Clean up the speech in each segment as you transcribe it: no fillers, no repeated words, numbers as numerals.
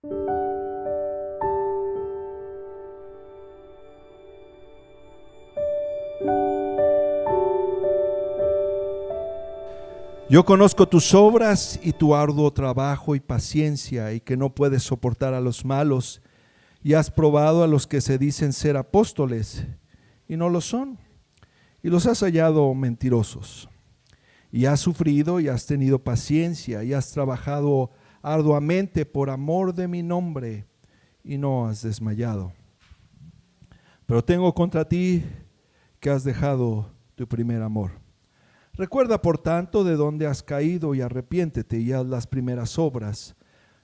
Yo conozco tus obras y tu arduo trabajo y paciencia, y que no puedes soportar a los malos, y has probado a los que se dicen ser apóstoles y no lo son, y los has hallado mentirosos. Y has sufrido y has tenido paciencia y has trabajado arduamente por amor de mi nombre y no has desmayado. Pero tengo contra ti que has dejado tu primer amor. Recuerda, por tanto, de dónde has caído y arrepiéntete y haz las primeras obras,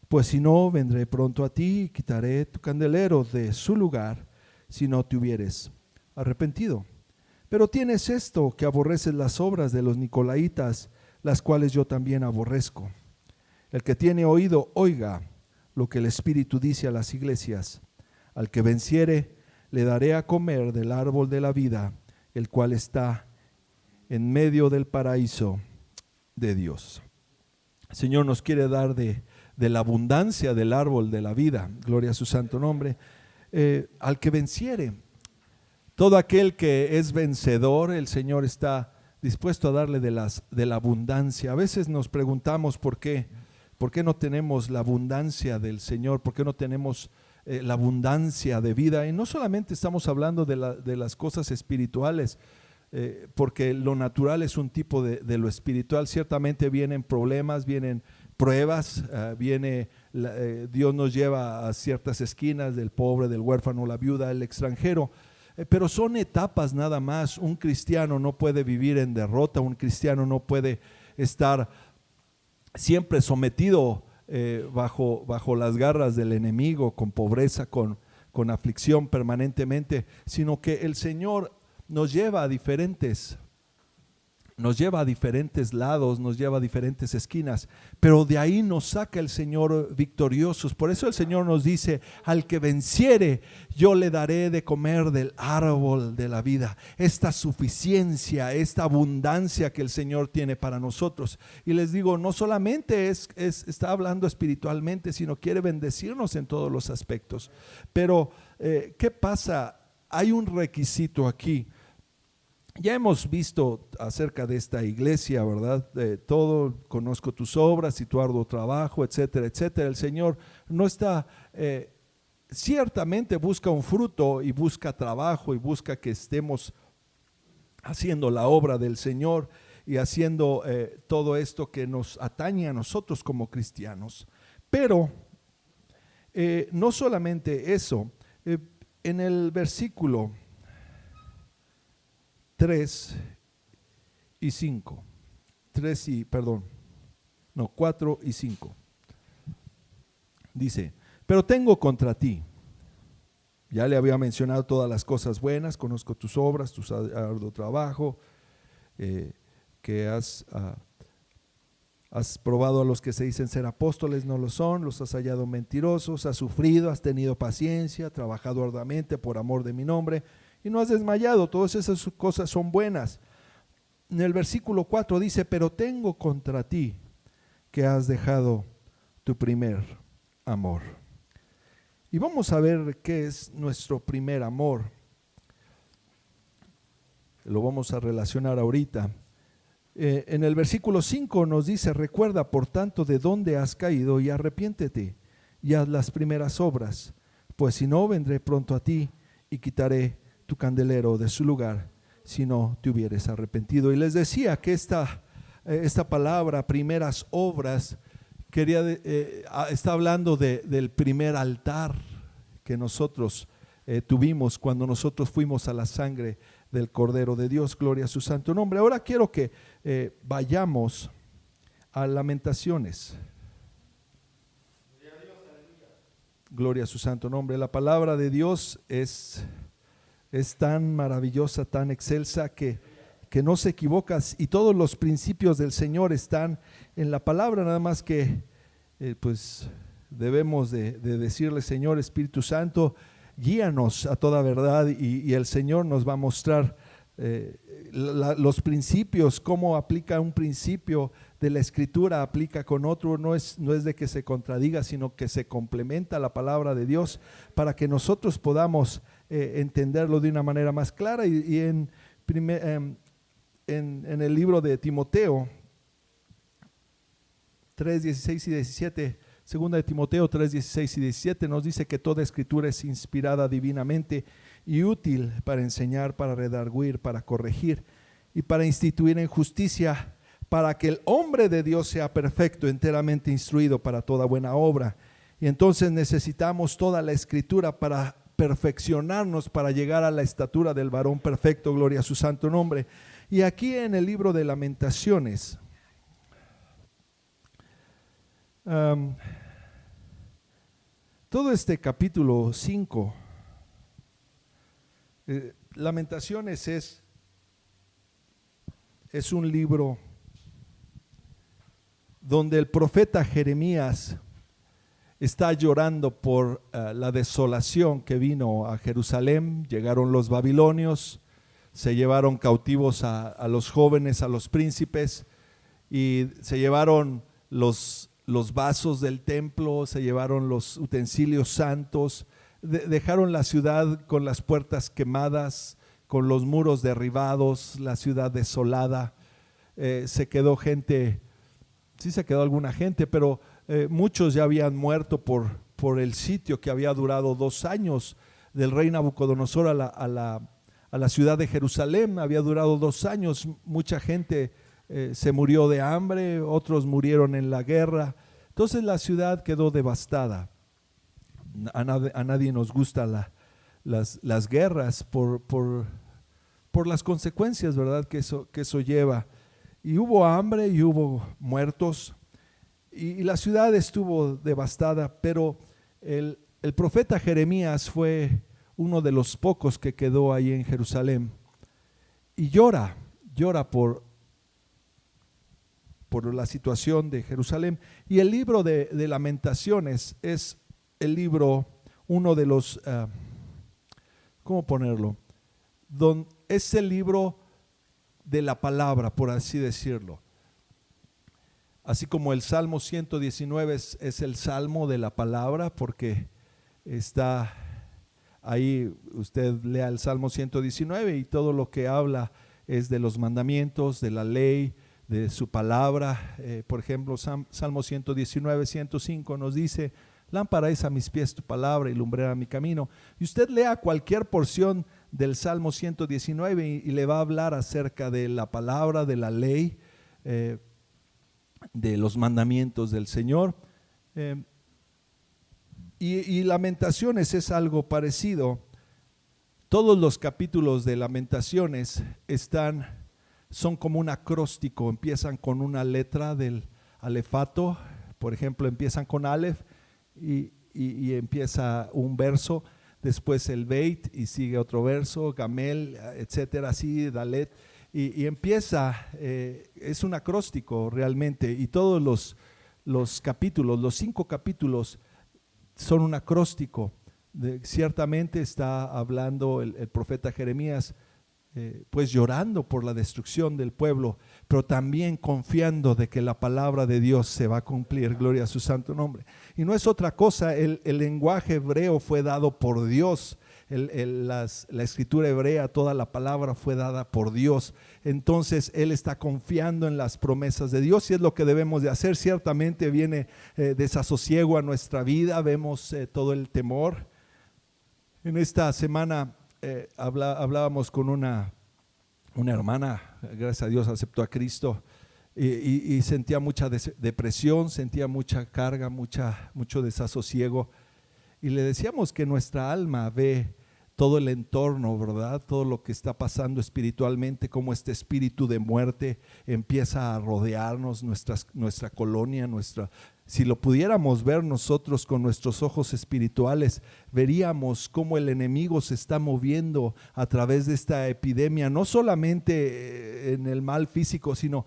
pues si no, vendré pronto a ti y quitaré tu candelero de su lugar si no te hubieres arrepentido. Pero tienes esto, que aborreces las obras de los nicolaítas, las cuales yo también aborrezco. El que tiene oído, oiga lo que el Espíritu dice a las iglesias. Al que venciere, le daré a comer del árbol de la vida, el cual está en medio del paraíso de Dios. El Señor nos quiere dar de la abundancia del árbol de la vida, gloria a su santo nombre. Al que venciere, todo aquel que es vencedor, el Señor está dispuesto a darle de la abundancia. A veces nos preguntamos por qué no tenemos la abundancia del Señor, por qué no tenemos la abundancia de vida. Y no solamente estamos hablando de las cosas espirituales, porque lo natural es un tipo de lo espiritual. Ciertamente vienen problemas, vienen pruebas, Dios nos lleva a ciertas esquinas del pobre, del huérfano, la viuda, el extranjero, pero son etapas nada más. Un cristiano no puede vivir en derrota, un cristiano no puede estar siempre sometido bajo las garras del enemigo, con pobreza, con aflicción permanentemente, sino que el Señor nos lleva a diferentes lados, nos lleva a diferentes esquinas, pero de ahí nos saca el Señor victoriosos. Por eso el Señor nos dice: al que venciere, yo le daré de comer del árbol de la vida. Esta suficiencia, esta abundancia que el Señor tiene para nosotros. Y les digo, no solamente está hablando espiritualmente, sino quiere bendecirnos en todos los aspectos. Pero ¿qué pasa? Hay un requisito aquí. Ya hemos visto acerca de esta iglesia, ¿verdad? Todo, conozco tus obras y tu arduo trabajo, etcétera, etcétera. El Señor no está, ciertamente busca un fruto y busca trabajo y busca que estemos haciendo la obra del Señor y haciendo todo esto que nos atañe a nosotros como cristianos. Pero no solamente eso, en el versículo 4 y 5. Dice: pero tengo contra ti. Ya le había mencionado todas las cosas buenas, conozco tus obras, tu arduo trabajo, que has probado a los que se dicen ser apóstoles, no lo son, los has hallado mentirosos, has sufrido, has tenido paciencia, trabajado arduamente por amor de mi nombre, y no has desmayado. Todas esas cosas son buenas. En el versículo 4 dice: pero tengo contra ti que has dejado tu primer amor. Y vamos a ver qué es nuestro primer amor. Lo vamos a relacionar ahorita. En el versículo 5 nos dice: recuerda, por tanto, de dónde has caído y arrepiéntete y haz las primeras obras, pues si no, vendré pronto a ti y quitaré tu candelero de su lugar si no te hubieres arrepentido. Y les decía que esta palabra, primeras obras, está hablando del primer altar que nosotros tuvimos cuando nosotros fuimos a la sangre del Cordero de Dios. Gloria a su santo nombre. Ahora quiero que vayamos a Lamentaciones. Gloria a su santo nombre. La palabra de Dios es tan maravillosa, tan excelsa, que no se equivoca, y todos los principios del Señor están en la palabra. Nada más que pues debemos de decirle: Señor Espíritu Santo, guíanos a toda verdad, y el Señor nos va a mostrar los principios, cómo aplica un principio de la Escritura, aplica con otro, no es de que se contradiga, sino que se complementa la palabra de Dios para que nosotros podamos entenderlo de una manera más clara. Y en el libro de Timoteo 3, 16 y 17, segunda de Timoteo 3, 16 y 17 nos dice que toda escritura es inspirada divinamente y útil para enseñar, para redarguir, para corregir y para instituir en justicia, para que el hombre de Dios sea perfecto, enteramente instruido para toda buena obra. Y entonces necesitamos toda la escritura para perfeccionarnos, para llegar a la estatura del varón perfecto, gloria a su santo nombre. Y aquí en el libro de Lamentaciones, todo este capítulo 5, Lamentaciones es un libro donde el profeta Jeremías está llorando por la desolación que vino a Jerusalén. Llegaron los babilonios, se llevaron cautivos a los jóvenes, a los príncipes, y se llevaron los vasos del templo, se llevaron los utensilios santos, dejaron la ciudad con las puertas quemadas, con los muros derribados, la ciudad desolada. Se quedó gente, sí se quedó alguna gente, pero muchos ya habían muerto por el sitio que había durado 2 años del rey Nabucodonosor a la ciudad de Jerusalén. Había durado 2 años, mucha gente se murió de hambre, otros murieron en la guerra. Entonces la ciudad quedó devastada. A nadie nos gustan las guerras por las consecuencias, ¿verdad?, que eso lleva. Y hubo hambre y hubo muertos y la ciudad estuvo devastada, pero el profeta Jeremías fue uno de los pocos que quedó ahí en Jerusalén y llora por la situación de Jerusalén. Y el libro de Lamentaciones es el libro, uno de los, ¿cómo ponerlo? Es el libro de la palabra, por así decirlo. Así como el Salmo 119 es el Salmo de la palabra, porque está ahí, usted lea el Salmo 119 y todo lo que habla es de los mandamientos, de la ley, de su palabra. Por ejemplo, Salmo 119, 105 nos dice: lámpara es a mis pies tu palabra y lumbrera mi camino. Y usted lea cualquier porción del Salmo 119 y le va a hablar acerca de la palabra, de la ley, de los mandamientos del Señor. Y Lamentaciones es algo parecido. Todos los capítulos de Lamentaciones son como un acróstico, empiezan con una letra del alefato. Por ejemplo, empiezan con Aleph y empieza un verso, después el Beit y sigue otro verso, Gamel, etcétera, así, Dalet, y empieza, es un acróstico realmente, y todos los capítulos, los 5 capítulos son un acróstico. Ciertamente está hablando el profeta Jeremías, pues llorando por la destrucción del pueblo, pero también confiando de que la palabra de Dios se va a cumplir, gloria a su santo nombre. Y no es otra cosa, el lenguaje hebreo fue dado por Dios, la escritura hebrea, toda la palabra fue dada por Dios. Entonces él está confiando en las promesas de Dios y es lo que debemos de hacer. Ciertamente viene desasosiego a nuestra vida, vemos todo el temor. En esta semana hablábamos con una hermana, gracias a Dios aceptó a Cristo, y sentía mucha depresión, sentía mucha carga, mucho desasosiego, y le decíamos que nuestra alma ve todo el entorno, ¿verdad? Todo lo que está pasando espiritualmente, como este espíritu de muerte empieza a rodearnos, nuestra colonia, si lo pudiéramos ver nosotros con nuestros ojos espirituales, veríamos cómo el enemigo se está moviendo a través de esta epidemia, no solamente en el mal físico, sino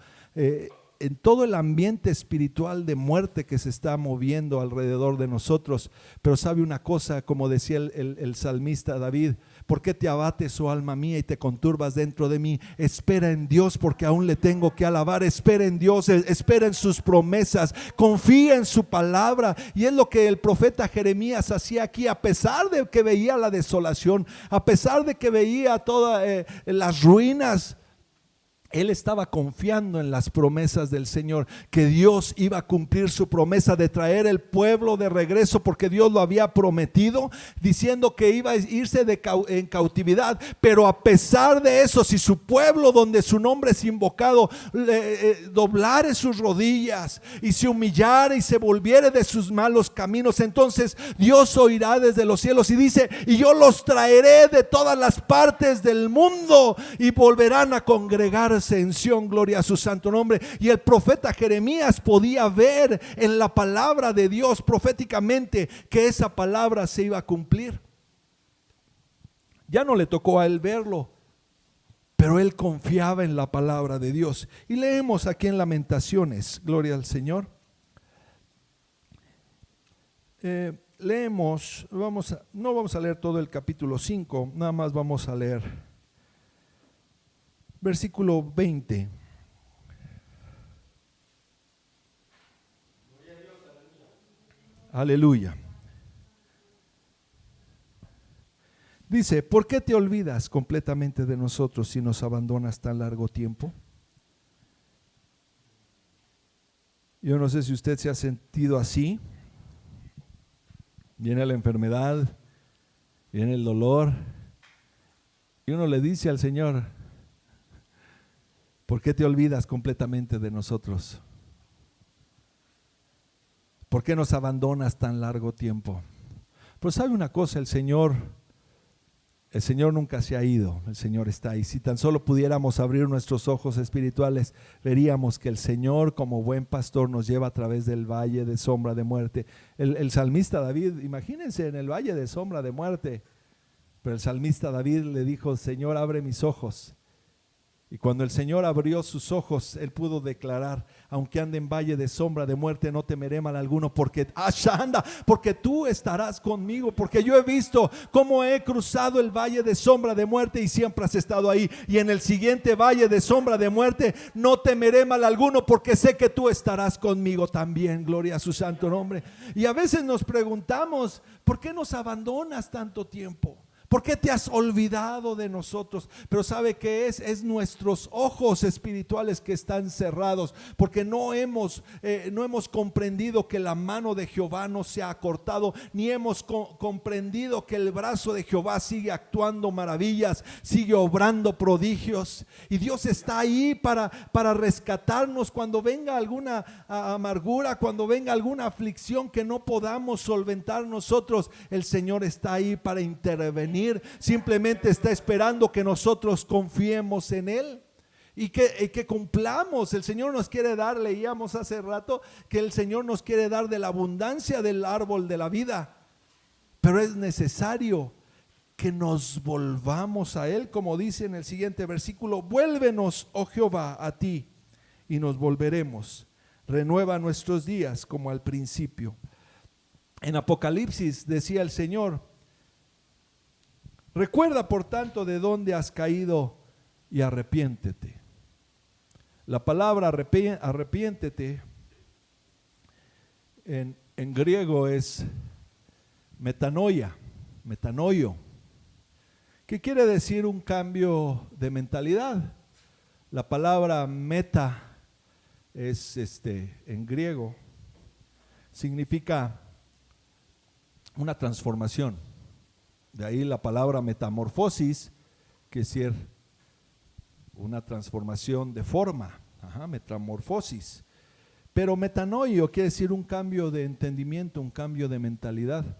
en todo el ambiente espiritual de muerte que se está moviendo alrededor de nosotros. Pero sabe una cosa, como decía el salmista David: ¿por qué te abates, oh alma mía, y te conturbas dentro de mí? Espera en Dios, porque aún le tengo que alabar. Espera en Dios, espera en sus promesas, confía en su palabra. Y es lo que el profeta Jeremías hacía aquí, a pesar de que veía la desolación, a pesar de que veía todas las ruinas. Él estaba confiando en las promesas del Señor, que Dios iba a cumplir su promesa de traer el pueblo de regreso, porque Dios lo había prometido, diciendo que iba a irse en cautividad. Pero a pesar de eso, si su pueblo, donde su nombre es invocado, doblare sus rodillas y se humillare y se volviere de sus malos caminos, entonces Dios oirá desde los cielos y dice: y yo los traeré de todas las partes del mundo y volverán a congregarse en Sión. Gloria a su santo nombre. Y el profeta Jeremías podía ver en la palabra de Dios proféticamente que esa palabra se iba a cumplir. Ya no le tocó a él verlo, pero él confiaba en la palabra de Dios. Y leemos aquí en Lamentaciones, gloria al Señor. Leemos, no vamos a leer todo el capítulo 5, nada más vamos a leer versículo 20. Aleluya. Dice: ¿por qué te olvidas completamente de nosotros si nos abandonas tan largo tiempo? Yo no sé si usted se ha sentido así. Viene la enfermedad, viene el dolor, y uno le dice al Señor: ¿por qué te olvidas completamente de nosotros? ¿Por qué nos abandonas tan largo tiempo? Pero sabe una cosa, el Señor nunca se ha ido, el Señor está ahí. Si tan solo pudiéramos abrir nuestros ojos espirituales, veríamos que el Señor, como buen pastor, nos lleva a través del valle de sombra de muerte. El salmista David, imagínense en el valle de sombra de muerte, pero el salmista David le dijo: Señor, abre mis ojos. Y cuando el Señor abrió sus ojos, él pudo declarar: aunque ande en valle de sombra de muerte, no temeré mal alguno, porque tú estarás conmigo. Porque yo he visto cómo he cruzado el valle de sombra de muerte y siempre has estado ahí. Y en el siguiente valle de sombra de muerte no temeré mal alguno, porque sé que tú estarás conmigo también. Gloria a su santo nombre. Y a veces nos preguntamos: ¿por qué nos abandonas tanto tiempo? ¿Por qué te has olvidado de nosotros? Pero ¿sabe qué es? Es nuestros ojos espirituales que están cerrados, porque no hemos comprendido que la mano de Jehová no se ha acortado, ni hemos comprendido que el brazo de Jehová sigue actuando maravillas, sigue obrando prodigios. Y Dios está ahí para rescatarnos cuando venga alguna amargura, cuando venga alguna aflicción que no podamos solventar nosotros. El Señor está ahí para intervenir. Simplemente está esperando que nosotros confiemos en Él y que cumplamos. El Señor nos quiere dar, leíamos hace rato, que el Señor nos quiere dar de la abundancia del árbol de la vida, pero es necesario que nos volvamos a Él, como dice en el siguiente versículo: vuélvenos, oh Jehová, a ti, y nos volveremos. Renueva nuestros días como al principio. En Apocalipsis decía el Señor: recuerda por tanto de dónde has caído y arrepiéntete. La palabra arrepiéntete en griego es metanoia, metanoio, que quiere decir un cambio de mentalidad. La palabra meta es en griego, significa una transformación. De ahí la palabra metamorfosis, que es decir una transformación de forma, metamorfosis. Pero metanoio quiere decir un cambio de entendimiento, un cambio de mentalidad.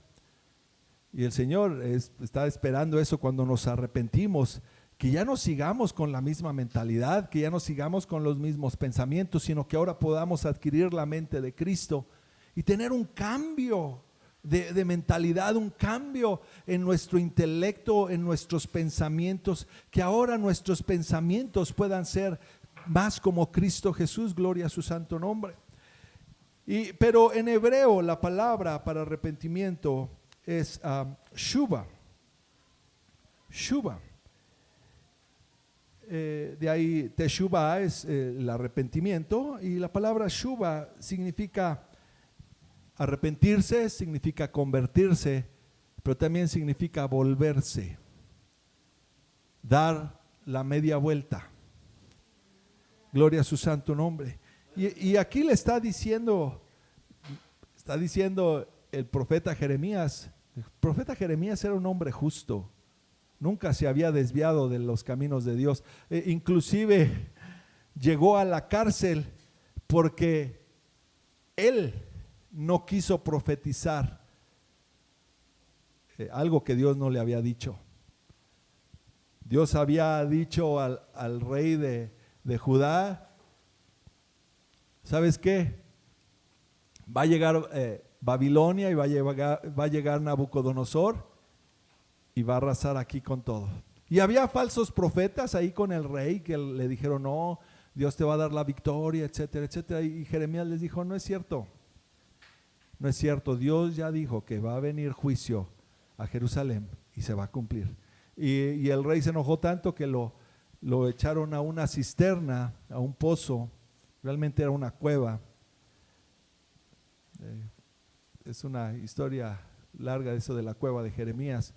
Y el Señor está esperando eso cuando nos arrepentimos, que ya no sigamos con la misma mentalidad, que ya no sigamos con los mismos pensamientos, sino que ahora podamos adquirir la mente de Cristo y tener un cambio de mentalidad, un cambio en nuestro intelecto, en nuestros pensamientos, que ahora nuestros pensamientos puedan ser más como Cristo Jesús, gloria a su santo nombre. Pero en hebreo la palabra para arrepentimiento es shuva. Shuva. De ahí teshuva es el arrepentimiento, y la palabra shuva significa arrepentirse, significa convertirse, pero también significa volverse, dar la media vuelta. Gloria a su santo nombre. Y aquí le está diciendo el profeta Jeremías. El profeta Jeremías era un hombre justo, nunca se había desviado de los caminos de Dios. Inclusive llegó a la cárcel porque él no quiso profetizar algo que Dios no le había dicho. Dios había dicho al rey de Judá: ¿sabes qué? Va a llegar Babilonia y va a llegar Nabucodonosor y va a arrasar aquí con todo. Y había falsos profetas ahí con el rey que le dijeron: no, Dios te va a dar la victoria, etcétera, etcétera. Y Jeremías les dijo: no es cierto, no es cierto. Dios ya dijo que va a venir juicio a Jerusalén y se va a cumplir. Y el rey se enojó tanto que lo echaron a una cisterna, a un pozo. Realmente era una cueva. Es una historia larga eso de la cueva de Jeremías.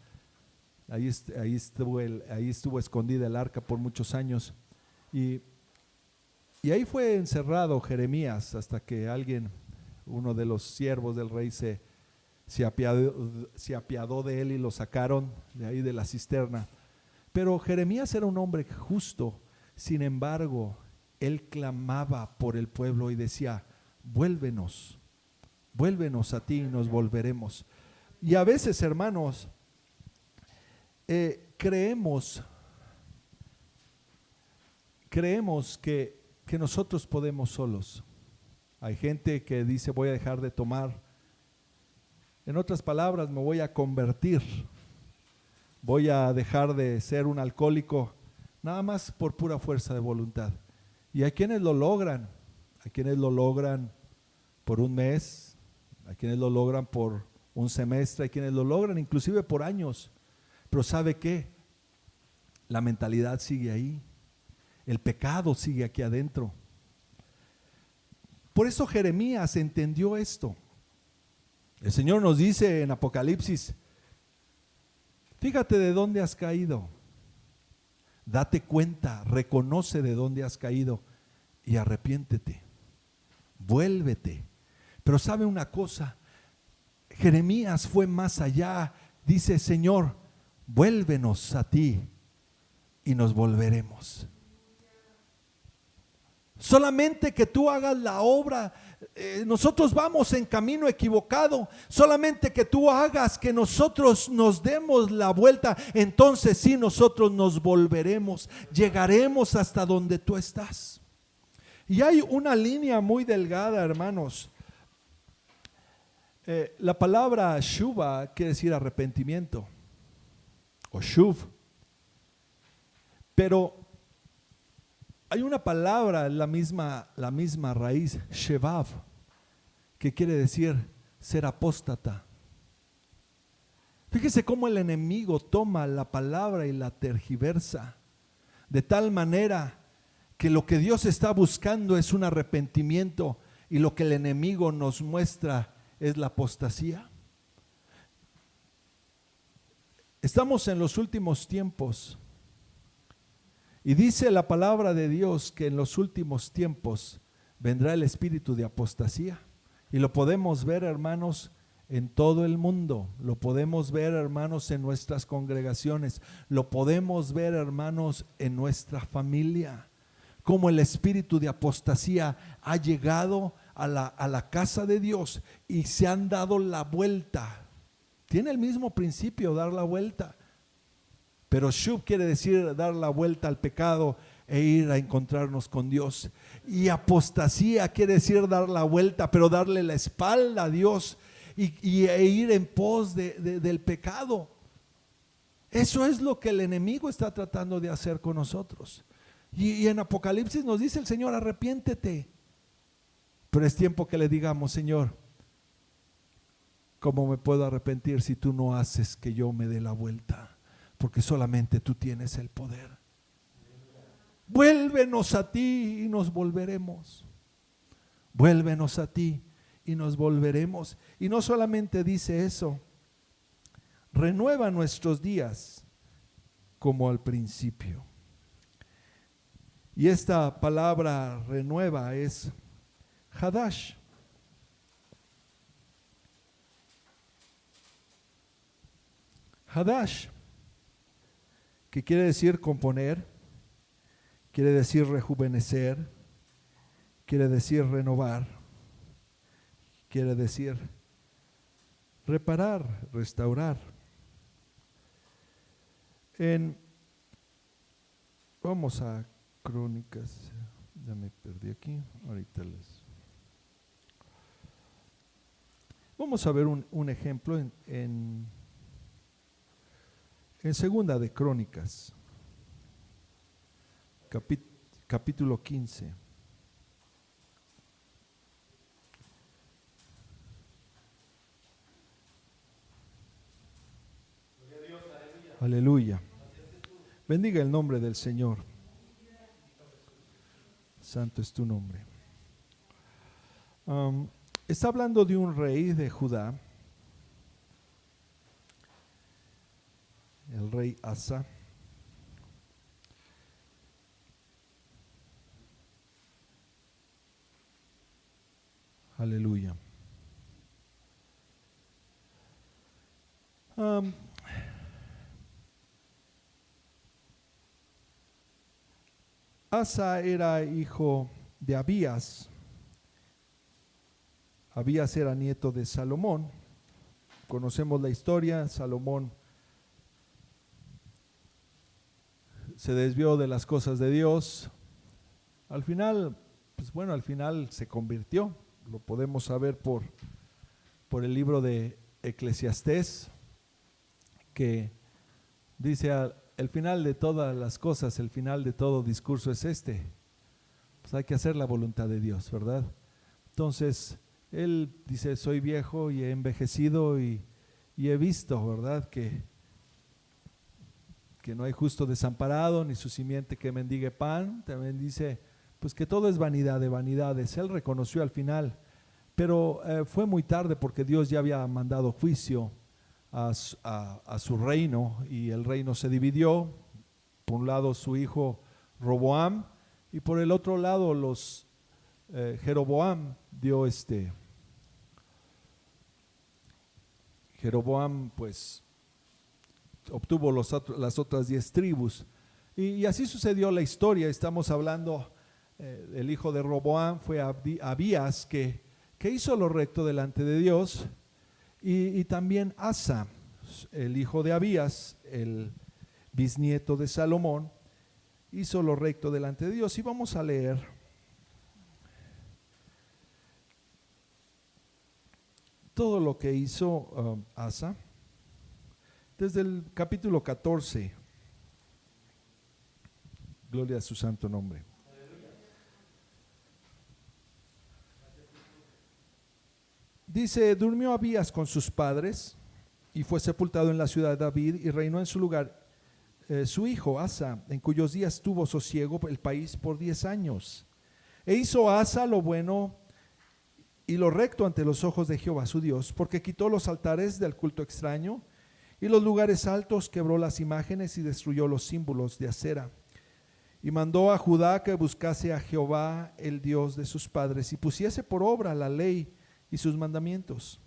Ahí estuvo escondida el arca por muchos años. Y ahí fue encerrado Jeremías hasta que uno de los siervos del rey se apiadó de él y lo sacaron de ahí de la cisterna. Pero Jeremías era un hombre justo. Sin embargo, él clamaba por el pueblo y decía: vuélvenos a ti y nos volveremos. Y a veces, hermanos, creemos que nosotros podemos solos. Hay gente que dice: voy a dejar de tomar. En otras palabras, me voy a convertir. Voy a dejar de ser un alcohólico, nada más por pura fuerza de voluntad. Y hay quienes lo logran. Hay quienes lo logran por un mes. Hay quienes lo logran por un semestre. Hay quienes lo logran inclusive por años. Pero ¿sabe qué? La mentalidad sigue ahí. El pecado sigue aquí adentro. Por eso Jeremías entendió esto. El Señor nos dice en Apocalipsis: fíjate de dónde has caído, date cuenta, reconoce de dónde has caído y arrepiéntete, vuélvete. Pero sabe una cosa, Jeremías fue más allá. Dice: Señor, vuélvenos a ti y nos volveremos. Solamente que tú hagas la obra. Nosotros vamos en camino equivocado. Solamente que tú hagas que nosotros nos demos la vuelta. Entonces sí, nosotros nos volveremos. Llegaremos hasta donde tú estás. Y hay una línea muy delgada, hermanos. La palabra shuva quiere decir arrepentimiento o shuv. Pero hay una palabra, la misma raíz, shevav, que quiere decir ser apóstata. Fíjese cómo el enemigo toma la palabra y la tergiversa, de tal manera que lo que Dios está buscando es un arrepentimiento, y lo que el enemigo nos muestra es la apostasía. Estamos en los últimos tiempos. Y dice la palabra de Dios que en los últimos tiempos vendrá el espíritu de apostasía. Y lo podemos ver, hermanos, en todo el mundo. Lo podemos ver, hermanos, en nuestras congregaciones. Lo podemos ver, hermanos, en nuestra familia. Como el espíritu de apostasía ha llegado a la casa de Dios y se han dado la vuelta. Tiene el mismo principio, dar la vuelta. Pero shuv quiere decir dar la vuelta al pecado e ir a encontrarnos con Dios. Y apostasía quiere decir dar la vuelta, pero darle la espalda a Dios e ir en pos del pecado. Eso es lo que el enemigo está tratando de hacer con nosotros. Y en Apocalipsis nos dice el Señor, arrepiéntete. Pero es tiempo que le digamos, Señor, ¿cómo me puedo arrepentir si tú no haces que yo me dé la vuelta? Porque solamente tú tienes el poder. Vuélvenos a ti y nos volveremos. Vuélvenos a ti y nos volveremos. Y no solamente dice eso, renueva nuestros días como al principio. Y esta palabra renueva es Hadash. Hadash, que quiere decir componer, quiere decir rejuvenecer, quiere decir renovar, quiere decir reparar, restaurar. Vamos a Crónicas, ya me perdí aquí, ahorita vamos a ver un ejemplo en Segunda de Crónicas, capítulo 15. Aleluya. Bendiga el nombre del Señor. Santo es tu nombre. Está hablando de un rey de Judá, el rey Asa. Aleluya. Asa era hijo de Abías. Abías era nieto de Salomón. Conocemos la historia. Salomón se desvió de las cosas de Dios. Al final, al final se convirtió. Lo podemos saber por el libro de Eclesiastés, que dice: el final de todas las cosas, el final de todo discurso es este. Pues hay que hacer la voluntad de Dios, ¿verdad? Entonces, él dice: soy viejo y he envejecido y he visto, ¿verdad? Que no hay justo desamparado, ni su simiente que mendigue pan. También dice, pues que todo es vanidad de vanidades. Él reconoció al final, pero fue muy tarde, porque Dios ya había mandado juicio a su reino, y el reino se dividió. Por un lado su hijo Roboam, y por el otro lado Jeroboam dio Jeroboam pues obtuvo las otras 10 tribus, y así sucedió la historia. Estamos hablando, el hijo de Roboam fue Abías, que hizo lo recto delante de Dios. Y también Asa, el hijo de Abías, el bisnieto de Salomón, hizo lo recto delante de Dios. Y vamos a leer todo lo que hizo Asa desde el capítulo 14. Gloria a su santo nombre. Dice: durmió Abías con sus padres y fue sepultado en la ciudad de David, y reinó en su lugar su hijo Asa, en cuyos días tuvo sosiego el país por 10 años. E hizo Asa lo bueno y lo recto ante los ojos de Jehová su Dios, porque quitó los altares del culto extraño y los lugares altos, quebró las imágenes y destruyó los símbolos de acera. Y mandó a Judá que buscase a Jehová, el Dios de sus padres, y pusiese por obra la ley y sus mandamientos.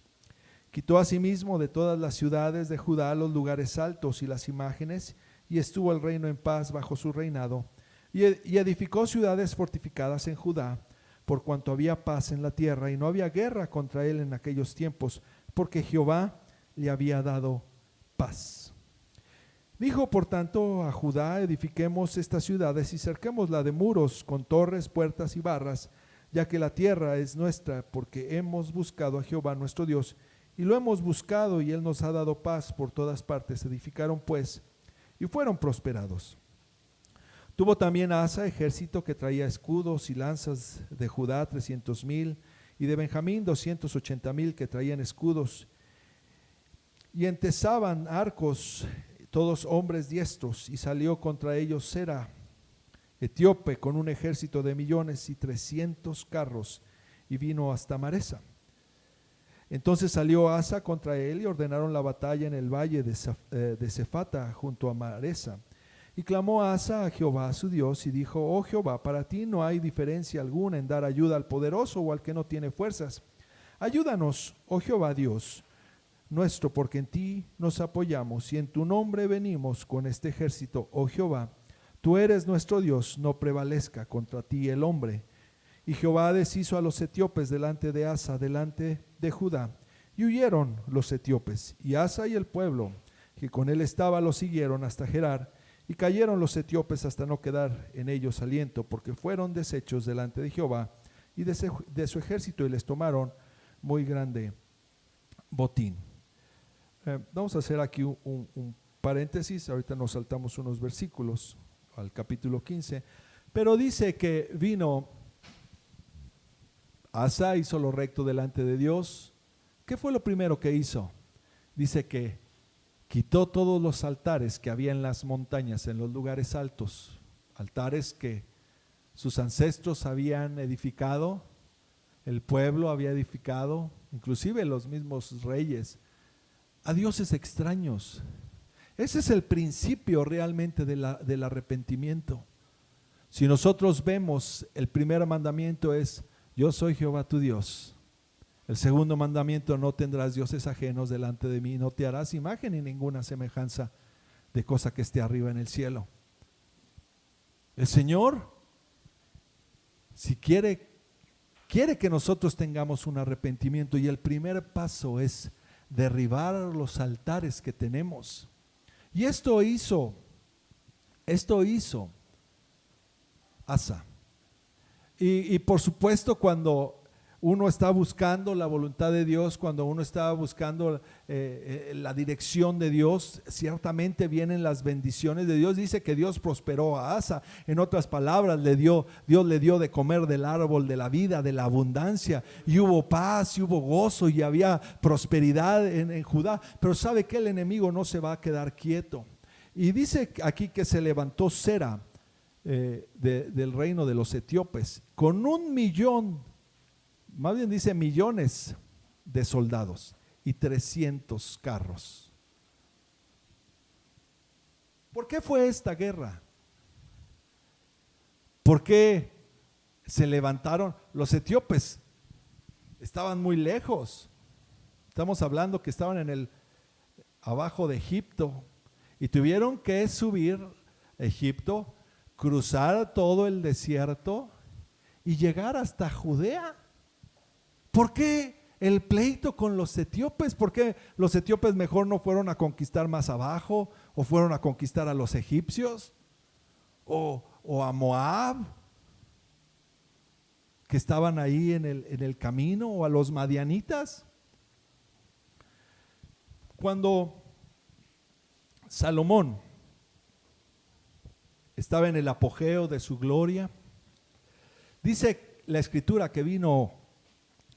Quitó asimismo de todas las ciudades de Judá los lugares altos y las imágenes, y estuvo el reino en paz bajo su reinado. Y edificó ciudades fortificadas en Judá, por cuanto había paz en la tierra, y no había guerra contra él en aquellos tiempos, porque Jehová le había dado paz. Dijo por tanto a Judá: edifiquemos estas ciudades y cerquémosla de muros, con torres, puertas y barras, ya que la tierra es nuestra, porque hemos buscado a Jehová nuestro Dios, y lo hemos buscado, y él nos ha dado paz por todas partes. Edificaron pues y fueron prosperados. Tuvo también Asa ejército que traía escudos y lanzas, de Judá 300,000 y de Benjamín 280,000 que traían escudos. Y entesaban arcos, todos hombres diestros, y salió contra ellos Sera, etíope, con un ejército de millones y 300 carros, y vino hasta Maresa. Entonces salió Asa contra él y ordenaron la batalla en el valle de Cefata junto a Maresa. Y clamó Asa a Jehová su Dios y dijo: oh Jehová, para ti no hay diferencia alguna en dar ayuda al poderoso o al que no tiene fuerzas. Ayúdanos, oh Jehová Dios nuestro, porque en ti nos apoyamos y en tu nombre venimos con este ejército. Oh Jehová, tú eres nuestro Dios, no prevalezca contra ti el hombre. Y Jehová deshizo a los etíopes delante de Asa, delante de Judá, y huyeron los etíopes. Y Asa y el pueblo que con él estaba lo siguieron hasta Gerar, y cayeron los etíopes hasta no quedar en ellos aliento, porque fueron deshechos delante de Jehová y de su ejército, y les tomaron muy grande botín. Vamos a hacer aquí un paréntesis. Ahorita nos saltamos unos versículos al capítulo 15, pero dice que vino Asa, hizo lo recto delante de Dios. ¿Qué fue lo primero que hizo? Dice que quitó todos los altares que había en las montañas, en los lugares altos, altares que sus ancestros habían edificado, el pueblo había edificado, inclusive los mismos reyes, a dioses extraños. Ese es el principio realmente del arrepentimiento. Si nosotros vemos, el primer mandamiento es: yo soy Jehová tu Dios. El segundo mandamiento: no tendrás dioses ajenos delante de mí, no te harás imagen ni ninguna semejanza de cosa que esté arriba en el cielo. El Señor, si quiere que nosotros tengamos un arrepentimiento, y el primer paso es derribar los altares que tenemos. Y esto hizo Asa. Y por supuesto, cuando uno está buscando la voluntad de Dios, cuando uno está buscando la dirección de Dios, ciertamente vienen las bendiciones de Dios. Dice que Dios prosperó a Asa. En otras palabras, Dios le dio de comer del árbol de la vida, de la abundancia, y hubo paz y hubo gozo y había prosperidad en Judá. Pero sabe que el enemigo no se va a quedar quieto. Y dice aquí que se levantó Sera del reino de los etíopes con 1,000,000, más bien dice millones de soldados y 300 carros. ¿Por qué fue esta guerra? ¿Por qué se levantaron? Los etíopes estaban muy lejos. Estamos hablando que estaban abajo de Egipto, y tuvieron que subir a Egipto, cruzar todo el desierto y llegar hasta Judea. ¿Por qué el pleito con los etíopes? ¿Por qué los etíopes mejor no fueron a conquistar más abajo, o fueron a conquistar a los egipcios, o a Moab, que estaban ahí en el camino, o a los madianitas? Cuando Salomón estaba en el apogeo de su gloria, dice la escritura que vino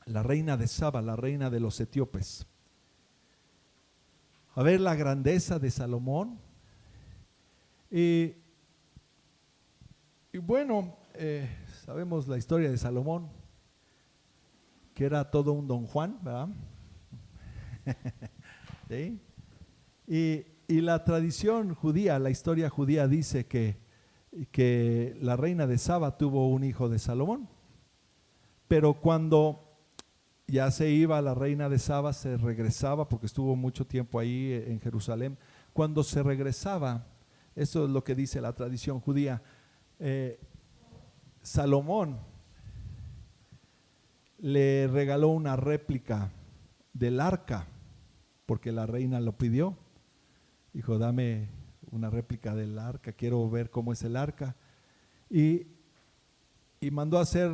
la reina de Saba, la reina de los etíopes, a ver la grandeza de Salomón. Y bueno, sabemos la historia de Salomón, que era todo un don Juan, ¿verdad? ¿Sí? Y la tradición judía, la historia judía dice que la reina de Saba tuvo un hijo de Salomón. Pero cuando ya se iba la reina de Saba, se regresaba, porque estuvo mucho tiempo ahí en Jerusalén. Cuando se regresaba, eso es lo que dice la tradición judía, Salomón le regaló una réplica del arca, porque la reina lo pidió. Dijo: dame una réplica del arca, quiero ver cómo es el arca. Y mandó a hacer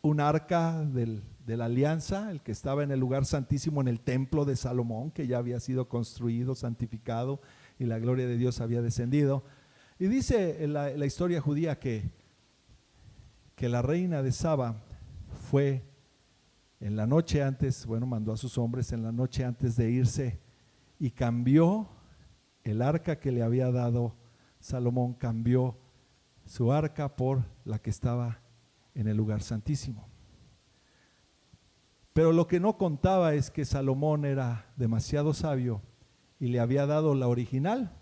un arca de la alianza, el que estaba en el lugar santísimo, en el templo de Salomón, que ya había sido construido, santificado, y la gloria de Dios había descendido. Y dice la historia judía que la reina de Saba fue en la noche antes, mandó a sus hombres en la noche antes de irse y cambió el arca que le había dado Salomón, cambió su arca por la que estaba en el lugar santísimo. Pero lo que no contaba es que Salomón era demasiado sabio y le había dado la original.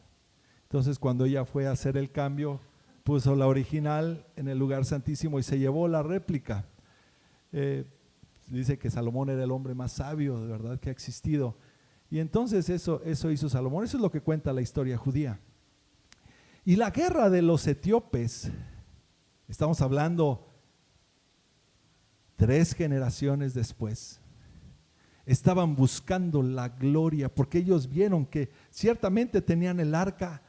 Entonces cuando ella fue a hacer el cambio, puso la original en el lugar santísimo y se llevó la réplica. Dice que Salomón era el hombre más sabio de verdad que ha existido. Y entonces eso hizo Salomón. Eso es lo que cuenta la historia judía. Y la guerra de los etíopes, estamos hablando 3 generaciones después, estaban buscando la gloria porque ellos vieron que ciertamente tenían el arca,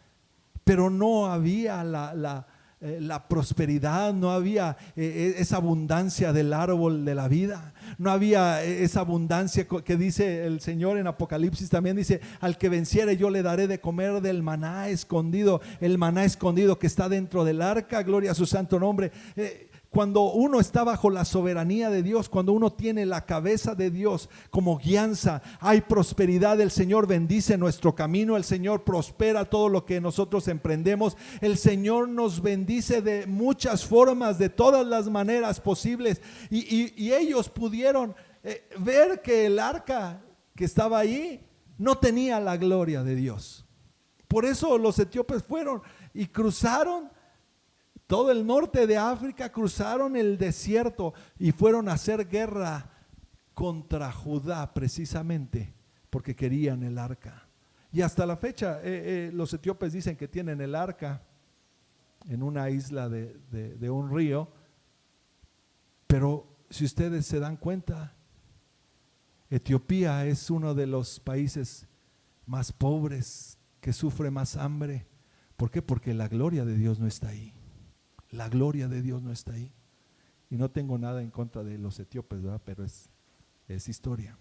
pero no había la prosperidad, no había esa abundancia del árbol de la vida, no había esa abundancia que dice el Señor en Apocalipsis, también dice: al que venciere yo le daré de comer del maná escondido, el maná escondido que está dentro del arca, gloria a su santo nombre. Cuando uno está bajo la soberanía de Dios, cuando uno tiene la cabeza de Dios como guianza, hay prosperidad. El Señor bendice nuestro camino, el Señor prospera todo lo que nosotros emprendemos, el Señor nos bendice de muchas formas, de todas las maneras posibles. Y ellos pudieron ver que el arca que estaba ahí no tenía la gloria de Dios. Por eso los etíopes fueron y cruzaron todo el norte de África, cruzaron el desierto y fueron a hacer guerra contra Judá, precisamente porque querían el arca. Y hasta la fecha los etíopes dicen que tienen el arca en una isla de un río, pero si ustedes se dan cuenta, Etiopía es uno de los países más pobres, que sufre más hambre. ¿Por qué? Porque la gloria de Dios no está ahí. La gloria de Dios no está ahí. Y no tengo nada en contra de los etíopes, ¿verdad? Pero es historia.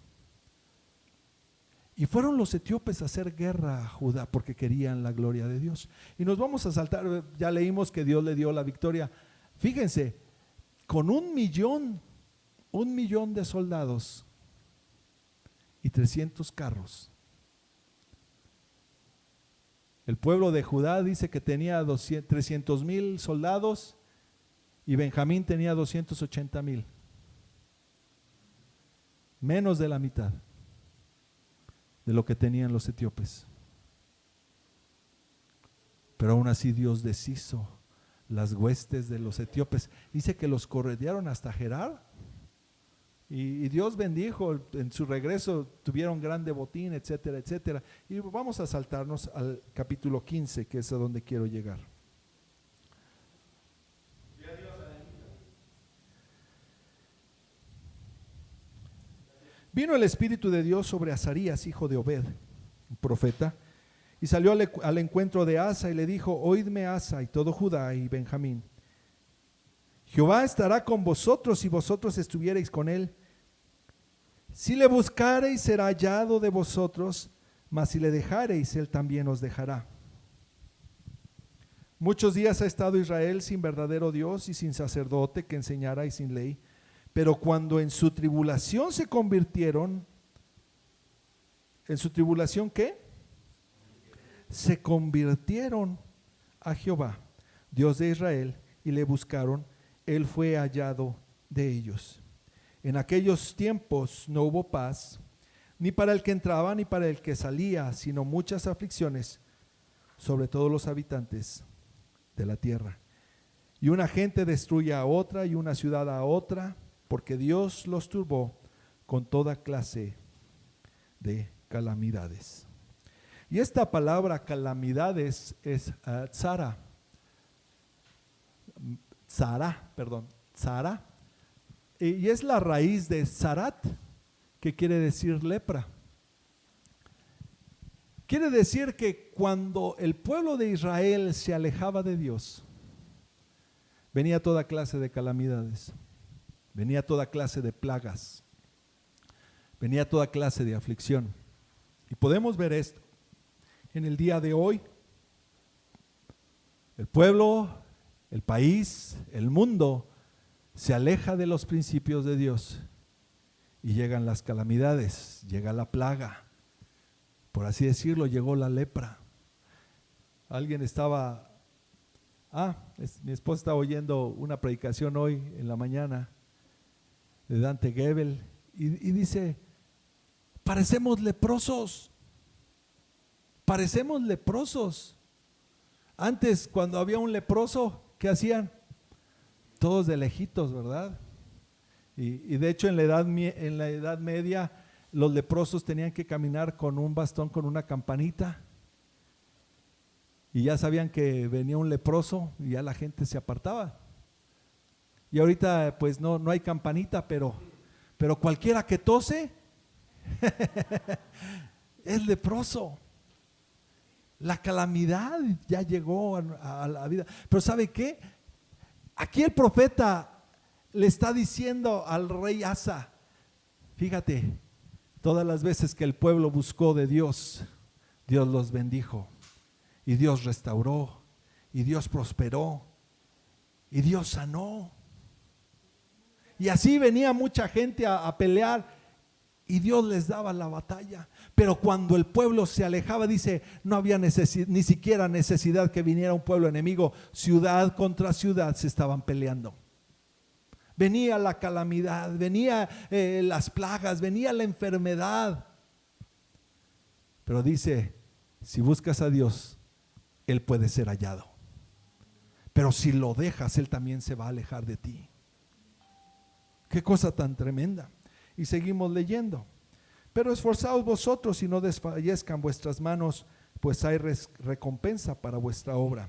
Y fueron los etíopes a hacer guerra a Judá porque querían la gloria de Dios. Y nos vamos a saltar, ya leímos que Dios le dio la victoria. Fíjense, con 1 millón de soldados y 300 carros. El pueblo de Judá dice que tenía 300,000 soldados y Benjamín tenía 280,000. Menos de la mitad de lo que tenían los etíopes. Pero aún así Dios deshizo las huestes de los etíopes. Dice que los corretearon hasta Gerar. Y Dios bendijo, en su regreso tuvieron grande botín, etcétera, etcétera. Y vamos a saltarnos al capítulo 15, que es a donde quiero llegar. Vino el Espíritu de Dios sobre Azarías, hijo de Obed, un profeta, y salió al encuentro de Asa y le dijo: oídme, Asa y todo Judá y Benjamín, Jehová estará con vosotros si vosotros estuviereis con él. Si le buscareis será hallado de vosotros, mas si le dejareis él también os dejará. Muchos días ha estado Israel sin verdadero Dios y sin sacerdote que enseñara y sin ley. Pero cuando en su tribulación se convirtieron, ¿en su tribulación qué? Se convirtieron a Jehová, Dios de Israel, y le buscaron, él fue hallado de ellos. En aquellos tiempos no hubo paz, ni para el que entraba ni para el que salía, sino muchas aflicciones sobre todos los habitantes de la tierra. Y una gente destruye a otra y una ciudad a otra, porque Dios los turbó con toda clase de calamidades. Y esta palabra calamidades es tzara, y es la raíz de zarat, que quiere decir lepra. Quiere decir que cuando el pueblo de Israel se alejaba de Dios, venía toda clase de calamidades, venía toda clase de plagas, venía toda clase de aflicción. Y podemos ver esto en el día de hoy. El pueblo, el país, el mundo se aleja de los principios de Dios y llegan las calamidades, llega la plaga, por así decirlo, llegó la lepra. Alguien estaba, mi esposa estaba oyendo una predicación hoy en la mañana de Dante Gebel y dice, parecemos leprosos. Parecemos leprosos. Antes, cuando había un leproso, ¿qué hacían? Todos de lejitos, ¿verdad? Y de hecho en la Edad Media los leprosos tenían que caminar con un bastón, con una campanita. Y ya sabían que venía un leproso y ya la gente se apartaba. Y ahorita pues no hay campanita, pero cualquiera que tose es leproso. La calamidad ya llegó a la vida. Pero ¿sabe qué? Aquí el profeta le está diciendo al rey Asa, fíjate, todas las veces que el pueblo buscó de Dios, Dios los bendijo, y Dios restauró, y Dios prosperó, y Dios sanó. Y así venía mucha gente a pelear, y Dios les daba la batalla. Pero cuando el pueblo se alejaba, dice, no había ni siquiera necesidad que viniera un pueblo enemigo. Ciudad contra ciudad se estaban peleando. Venía la calamidad, venía las plagas, venía la enfermedad. Pero dice, si buscas a Dios, Él puede ser hallado. Pero si lo dejas, Él también se va a alejar de ti. Qué cosa tan tremenda. Y seguimos leyendo. Pero esforzaos vosotros y no desfallezcan vuestras manos, pues hay recompensa para vuestra obra.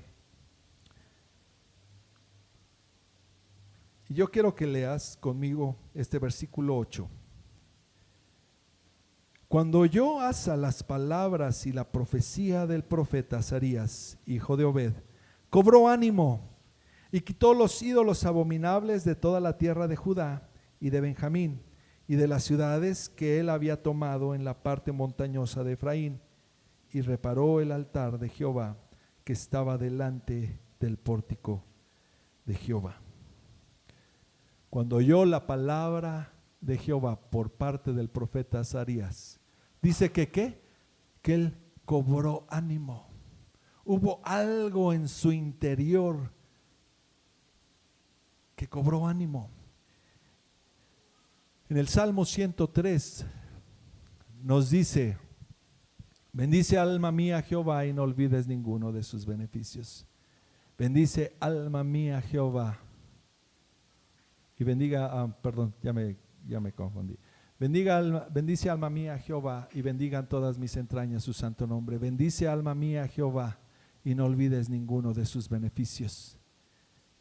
Y yo quiero que leas conmigo este versículo 8. Cuando oyó Asa las palabras y la profecía del profeta Azarías, hijo de Obed, cobró ánimo y quitó los ídolos abominables de toda la tierra de Judá y de Benjamín, y de las ciudades que él había tomado en la parte montañosa de Efraín, y reparó el altar de Jehová que estaba delante del pórtico de Jehová. Cuando oyó la palabra de Jehová por parte del profeta Azarías, dice que ¿qué? Que él cobró ánimo. Hubo algo en su interior que cobró ánimo. En el Salmo 103 nos dice, bendice alma mía Jehová y no olvides ninguno de sus beneficios. Bendice alma mía Jehová. Y bendiga, ya me confundí. Bendice alma mía Jehová y bendigan todas mis entrañas su santo nombre. Bendice alma mía Jehová y no olvides ninguno de sus beneficios.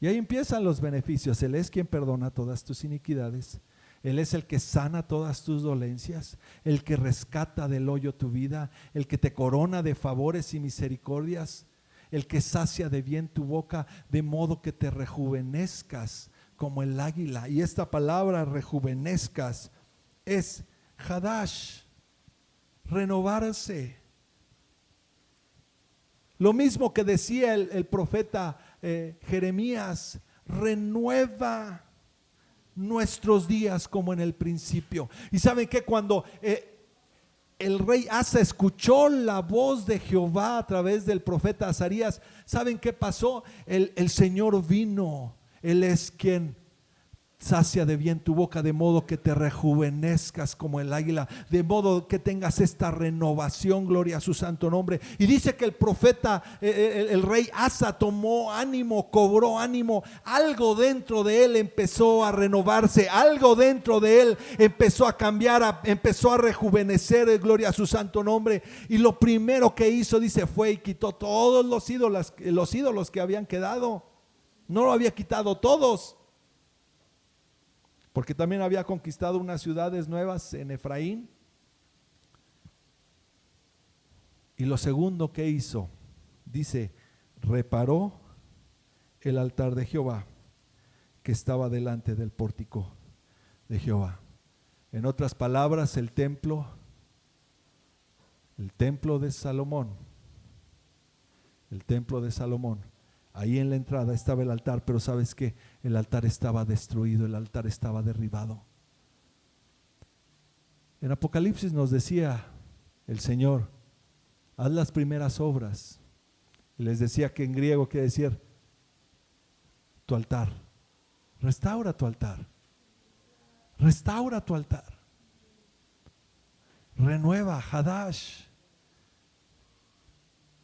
Y ahí empiezan los beneficios. Él es quien perdona todas tus iniquidades. Él es el que sana todas tus dolencias, el que rescata del hoyo tu vida, el que te corona de favores y misericordias, el que sacia de bien tu boca, de modo que te rejuvenezcas como el águila. Y esta palabra rejuvenezcas es Hadash, renovarse. Lo mismo que decía el profeta Jeremías, renueva nuestros días como en el principio. Y saben que cuando el rey Asa escuchó la voz de Jehová a través del profeta Azarías, ¿saben qué pasó? El Señor vino. Él es quien sacia de bien tu boca, de modo que te rejuvenezcas como el águila, de modo que tengas esta renovación, gloria a su santo nombre. Y dice que el profeta, el rey Asa tomó ánimo, cobró ánimo, algo dentro de él empezó a renovarse, algo dentro de él empezó a cambiar, empezó a rejuvenecer, gloria a su santo nombre. Y lo primero que hizo, dice, fue y quitó todos los ídolos que habían quedado. No lo había quitado todos, porque también había conquistado unas ciudades nuevas en Efraín. Y lo segundo que hizo, dice, reparó el altar de Jehová que estaba delante del pórtico de Jehová. En otras palabras, el templo de Salomón, Ahí en la entrada estaba el altar, pero ¿sabes qué? El altar estaba destruido, el altar estaba derribado. En Apocalipsis nos decía el Señor, haz las primeras obras. Y les decía que en griego quiere decir tu altar. Restaura tu altar. Restaura tu altar. Renueva, Hadash.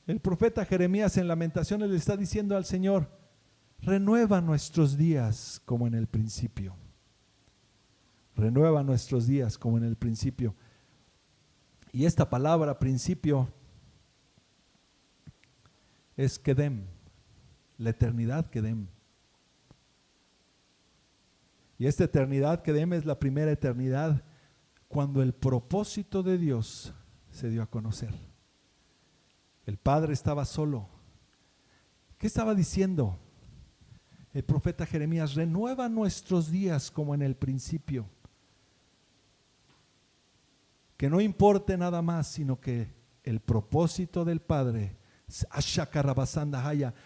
El profeta Jeremías en Lamentaciones le está diciendo al Señor, renueva nuestros días como en el principio. Renueva nuestros días como en el principio. Y esta palabra principio es Kedem, la eternidad Kedem. Y esta eternidad Kedem es la primera eternidad cuando el propósito de Dios se dio a conocer. El Padre estaba solo. ¿Qué estaba diciendo el profeta Jeremías? Renueva nuestros días como en el principio. Que no importe nada más, sino que el propósito del Padre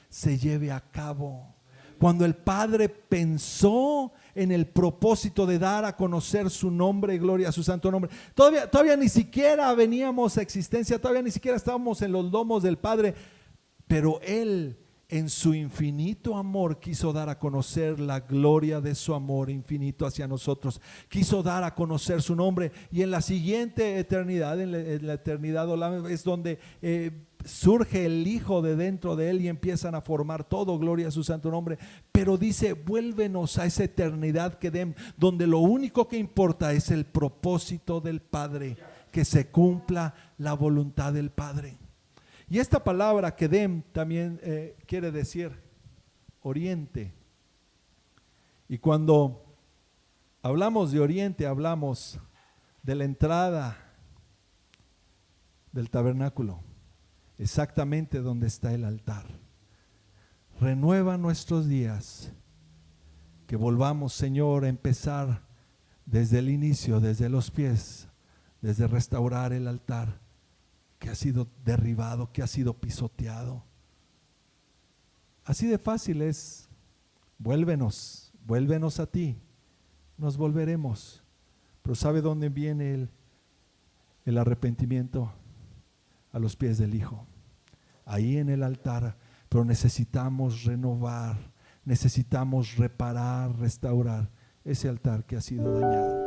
se lleve a cabo. Cuando el Padre pensó en el propósito de dar a conocer su nombre y gloria a su santo nombre, todavía ni siquiera veníamos a existencia, todavía ni siquiera estábamos en los lomos del Padre, pero Él en su infinito amor quiso dar a conocer la gloria de su amor infinito hacia nosotros, quiso dar a conocer su nombre. Y en la siguiente eternidad, en la eternidad Olam, es donde surge el Hijo de dentro de Él y empiezan a formar todo, gloria a su santo nombre. Pero dice, vuélvenos a esa eternidad que donde lo único que importa es el propósito del Padre, que se cumpla la voluntad del Padre. Y esta palabra Kedem también quiere decir oriente. Y cuando hablamos de oriente, hablamos de la entrada del tabernáculo, exactamente donde está el altar. Renueva nuestros días, que volvamos, Señor, a empezar desde el inicio, desde los pies, desde restaurar el altar que ha sido derribado, que ha sido pisoteado. Así de fácil es. Vuélvenos a ti, nos volveremos. Pero ¿sabe dónde viene el arrepentimiento? A los pies del Hijo, ahí en el altar. Pero necesitamos renovar, necesitamos reparar, restaurar ese altar que ha sido dañado.